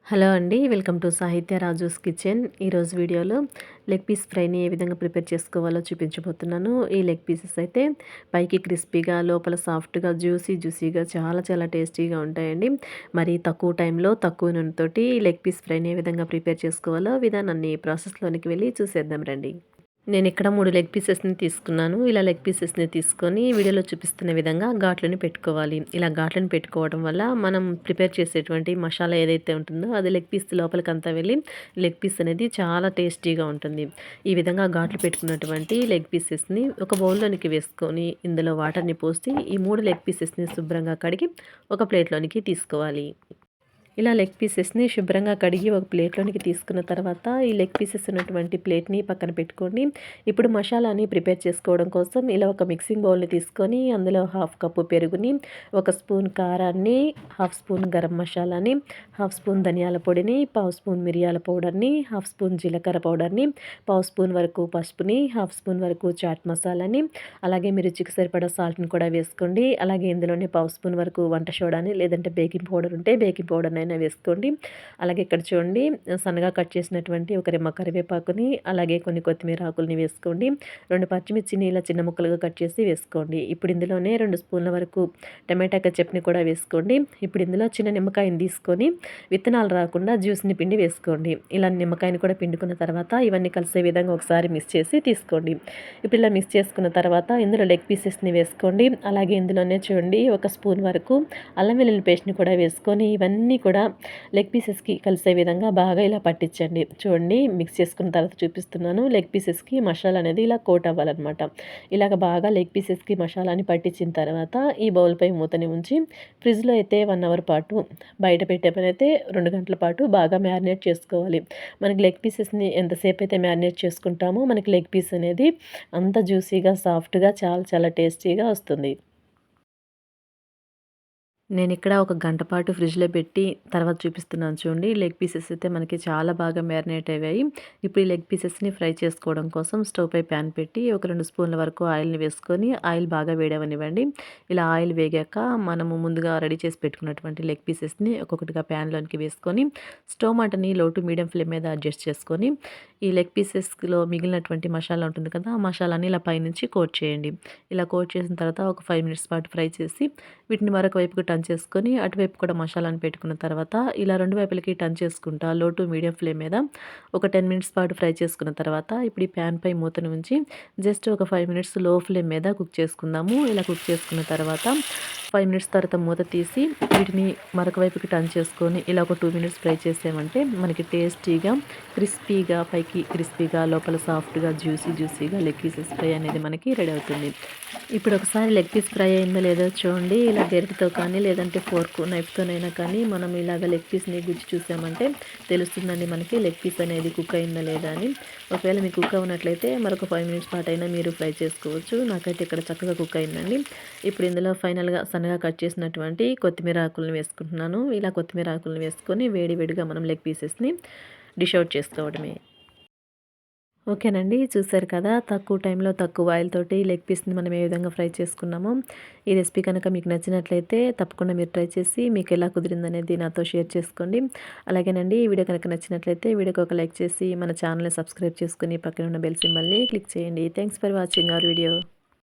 Hello అండి. Welcome to సాహిత్య Raju's kitchen. ఈరోజు వీడియోలో లెగ్ పీస్ ఫ్రైని ఏ విధంగా ప్రిపేర్ చేసుకోవాలో చూపించబోతున్నాను. ఈ లెగ్ పీసెస్ అయితే పైకి క్రిస్పీగా, లోపల సాఫ్ట్‌గా, జ్యూసీగా చాలా చాలా టేస్టీగా ఉంటాయండి. మరి తక్కువ టైంలో, తక్కువ నూనెతోటి లెగ్ పీస్ ఫ్రైని ఏ విధంగా ప్రిపేర్ చేసుకోవాలో విధానాన్ని ప్రాసెస్‌లోనికి వెళ్ళి చూసేద్దాం రండి. నేనిక్కడ 3 లెగ్ పీసెస్‌ని తీసుకున్నాను. ఇలా లెగ్ పీసెస్‌ని తీసుకొని వీడియోలో చూపిస్తున్న విధంగా ఘాట్లని పెట్టుకోవాలి. ఇలా ఘాట్లను పెట్టుకోవడం వల్ల మనం ప్రిపేర్ చేసేటువంటి మసాలా ఏదైతే ఉంటుందో అది లెగ్ పీస్ లోపలికంతా వెళ్ళి లెగ్ పీస్ అనేది చాలా టేస్టీగా ఉంటుంది. ఈ విధంగా ఘాట్లు పెట్టుకున్నటువంటి లెగ్ పీసెస్‌ని ఒక బౌల్‌లోనికి వేసుకొని ఇందులో వాటర్‌ని పోసి ఈ 3 లెగ్ పీసెస్‌ని శుభ్రంగా కడిగి ఒక ప్లేట్‌లోనికి తీసుకోవాలి. ఇలా లెగ్ పీసెస్‌ని శుభ్రంగా కడిగి ఒక ప్లేట్‌లోనికి తీసుకున్న తర్వాత ఈ లెగ్ పీసెస్ ఉన్నటువంటి ప్లేట్‌ని పక్కన పెట్టుకోండి. ఇప్పుడు మసాలాని ప్రిపేర్ చేసుకోవడం కోసం ఇలా ఒక మిక్సింగ్ బౌల్‌ని తీసుకొని అందులో హాఫ్ కప్పు పెరుగుని, ఒక స్పూన్ కారాన్ని, హాఫ్ స్పూన్ గరం మసాలాని, హాఫ్ స్పూన్ ధనియాల పొడిని, పావు స్పూన్ మిరియాల పౌడర్‌ని, హాఫ్ స్పూన్ జీలకర్ర పౌడర్‌ని, పావు స్పూన్ వరకు పసుపుని, హాఫ్ స్పూన్ వరకు చాట్ మసాలాని, అలాగే మీ రుచికి సరిపడా సాల్ట్‌ని కూడా వేసుకోండి. అలాగే ఇందులోనే పావు స్పూన్ వరకు వంట సోడాని లేదంటే బేకింగ్ పౌడర్ ఉంటే బేకింగ్ పౌడర్‌నైనా వేసుకోండి. అలాగే ఇక్కడ చూడండి సన్నగా కట్ చేసినటువంటి ఒక రెమ్మ కరివేపాకుని, అలాగే కొన్ని కొత్తిమీర ఆకుల్ని వేసుకోండి. 2 పచ్చిమిర్చిని ఇలా చిన్న ముక్కలుగా కట్ చేసి వేసుకోండి. ఇప్పుడు ఇందులోనే 2 స్పూన్ల వరకు టమాటా కెచప్‌ని కూడా వేసుకోండి. ఇప్పుడు ఇందులో చిన్న నిమ్మకాయని తీసుకొని విత్తనాలు రాకుండా జ్యూస్‌ని పిండి వేసుకోండి. ఇలా నిమ్మకాయని కూడా పిండుకున్న తర్వాత ఇవన్నీ కలిసే విధంగా ఒకసారి మిక్స్ చేసి తీసుకోండి. ఇప్పుడు ఇలా మిక్స్ చేసుకున్న తర్వాత ఇందులో లెగ్ పీసెస్‌ని వేసుకోండి. అలాగే ఇందులోనే చూడండి ఒక స్పూన్ వరకు అల్లం వెల్లుల్లి పేస్ట్‌ని కూడా వేసుకొని ఇవన్నీ కూడా లెగ్ పీసెస్‌కి కలిసే విధంగా బాగా ఇలా పట్టించండి. చూడండి మిక్స్ చేసుకున్న తర్వాత చూపిస్తున్నాను. లెగ్ పీసెస్‌కి మసాలా అనేది ఇలా కోట్ అవ్వాలనమాట. ఇలాగ బాగా లెగ్ పీసెస్‌కి మసాలాని పట్టించిన తర్వాత ఈ బౌల్‌పై మూతని ఉంచి ఫ్రిడ్జ్‌లో అయితే 1 అవర్ పాటు, బయట పెట్టే పనైతే 2 గంటల పాటు బాగా మ్యారినేట్ చేసుకోవాలి. మనకి లెగ్ పీసెస్‌ని ఎంతసేపు అయితే మ్యారినేట్ చేసుకుంటామో మనకి లెగ్ పీస్ అనేది అంత జ్యూసీగా, సాఫ్ట్‌గా చాలా చాలా టేస్టీగా వస్తుంది. నేనిక్కడ ఒక గంట పాటు ఫ్రిడ్జ్‌లో పెట్టి తర్వాత చూపిస్తున్నాను చూడండి. లెగ్ పీసెస్ అయితే మనకి చాలా బాగా మ్యారినేట్ అయ్యాయి. ఇప్పుడు ఈ లెగ్ పీసెస్‌ని ఫ్రై చేసుకోవడం కోసం స్టవ్ పై ప్యాన్ పెట్టి ఒక 2 స్పూన్ల వరకు ఆయిల్‌ని వేసుకొని ఆయిల్ బాగా వేడవ్వనివ్వండి. ఇలా ఆయిల్ వేగాక మనము ముందుగా రెడీ చేసి పెట్టుకున్నటువంటి లెగ్ పీసెస్‌ని ఒక్కొక్కటిగా ప్యాన్‌లోనికి వేసుకొని స్టవ్ మంటని లో టు మీడియం ఫ్లేమ్ మీద అడ్జస్ట్ చేసుకొని ఈ లెగ్ పీసెస్‌లో మిగిలినటువంటి మసాలా ఉంటుంది కదా! ఆ మసాలాని ఇలా పైనుంచి కోట్ చేయండి. ఇలా కోట్ చేసిన తర్వాత ఒక 5 మినిట్స్ పాటు ఫ్రై చేసి వీటిని మరొక వైపుకి టర్న్ చేసుకొని అటువైపు కూడా మసాలాను పెట్టుకున్న తర్వాత ఇలా 2 వైపులకి టర్న్ చేసుకుంటా లో టు మీడియం ఫ్లేమ్ మీద ఒక 10 మినిట్స్ పాటు ఫ్రై చేసుకున్న తర్వాత ఇప్పుడు ఈ ప్యాన్ పై మూతను ఉంచి జస్ట్ ఒక 5 మినిట్స్ లో ఫ్లేమ్ మీద కుక్ చేసుకుందాము. ఇలా కుక్ చేసుకున్న తర్వాత 5 మినిట్స్ తర్వాత మూత తీసి వీటిని మరొక వైపుకి టర్న్ చేసుకొని ఇలా ఒక 2 మినిట్స్ ఫ్రై చేసామంటే మనకి టేస్టీగా, క్రిస్పీగా, పైకి క్రిస్పీగా, లోపల సాఫ్ట్‌గా, జ్యూసీగా లెగ్ పీసెస్ ఫ్రై అనేది మనకి రెడీ అవుతుంది. ఇప్పుడు ఒకసారి లెగ్ పీస్ ఫ్రై అయిందో లేదో చూడండి. ఇలా గరిటెతో కానీ లేదంటే ఫోర్క్, నైఫ్‌తోనైనా కానీ మనం ఇలాగ లెగ్ పీస్‌ని గుచ్చి చూసామంటే తెలుస్తుందండి మనకి లెగ్ పీస్ అనేది కుక్ అయిందా లేదా అని. ఒకవేళ మీకు కుక్ అవ్వనట్లయితే మరొక 5 మినిట్స్ పాటైనా మీరు ఫ్రై చేసుకోవచ్చు. నాకైతే ఇక్కడ చక్కగా కుక్ అయిందండి. ఇప్పుడు ఇందులో ఫైనల్‌గా సన్నగా కట్ చేసినటువంటి కొత్తిమీర ఆకులను వేసుకుంటున్నాను. ఇలా కొత్తిమీర ఆకులను వేసుకొని వేడి వేడిగా మనం లెగ్ పీసెస్‌ని డిష్ అవుట్ చేసుకోవడమే. ఓకేనండి. చూసారు కదా! తక్కువ టైంలో తక్కువ ఆయిల్ తోటి లెగ్ పీస్‌ని మనం ఏ విధంగా ఫ్రై చేసుకున్నామో. ఈ రెసిపీ కనుక మీకు నచ్చినట్లయితే తప్పకుండా మీరు ట్రై చేసి మీకు ఎలా కుదిరిందనేది నాతో షేర్ చేసుకోండి. అలాగేనండి ఈ వీడియో కనుక నచ్చినట్లయితే వీడియోకి ఒక లైక్ చేసి మన ఛానల్‌ని సబ్స్క్రైబ్ చేసుకొని పక్కన ఉన్న బెల్ సింబల్‌ని క్లిక్ చేయండి. Thanks for watching our video.